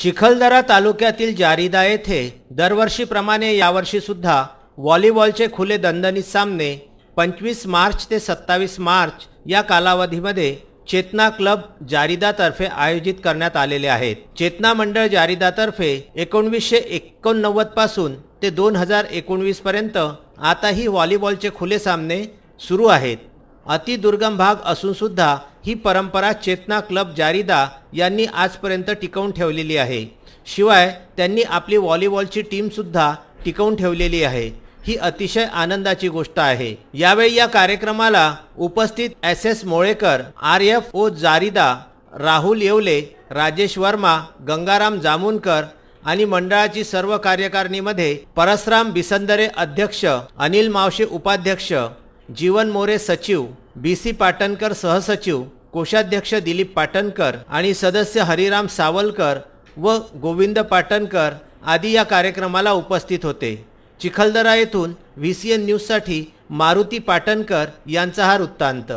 चिखलदरा तालुक्यातील जारिदा येथे दरवर्षीप्रमाणे यावर्षी सुद्धा व्हॉलीबॉलचे खुले दणदणीत सामने 25 मार्च ते 27 मार्च या कालावधीमध्ये चेतना क्लब जारिदातर्फे आयोजित करण्यात आलेले आहेत। चेतना मंडळ जारिदातर्फे 1989 पासून ते 2019 पर्यंत आताही व्हॉलीबॉलचे खुले सामने सुरू आहेत। अति दुर्गम भाग असून सुद्धा ही परंपरा चेतना क्लब जारिदा यांनी आजपर्यंत टिकवून ठेवलेली आहे। शिवाय त्यांनी आपली व्हॉलीबॉलची टीम सुद्धा टिकवून ठेवलेली आहे। ही अतिशय आनंदाची गोष्ट आहे। यावेळी या कार्यक्रमाला उपस्थित एस मोळेकर, RFO जारिदा, राहुल येवले, राजेश वर्मा, गंगाराम जामुनकर आणि मंडळाची सर्व कार्यकारिणीमध्ये परसराम बिसंदरे अध्यक्ष, अनिल मावशे उपाध्यक्ष, जीवन मोरे सचिव, BC पाटणकर सहसचिव, कोषाध्यक्ष दिलीप पाटणकर आणि सदस्य हरिराम सावलकर व गोविंद पाटणकर आदी या कार्यक्रमाला उपस्थित होते। चिखलदरा येथून VCN न्यूज साठी मारुती पाटणकर यांचा हा वृत्तांत।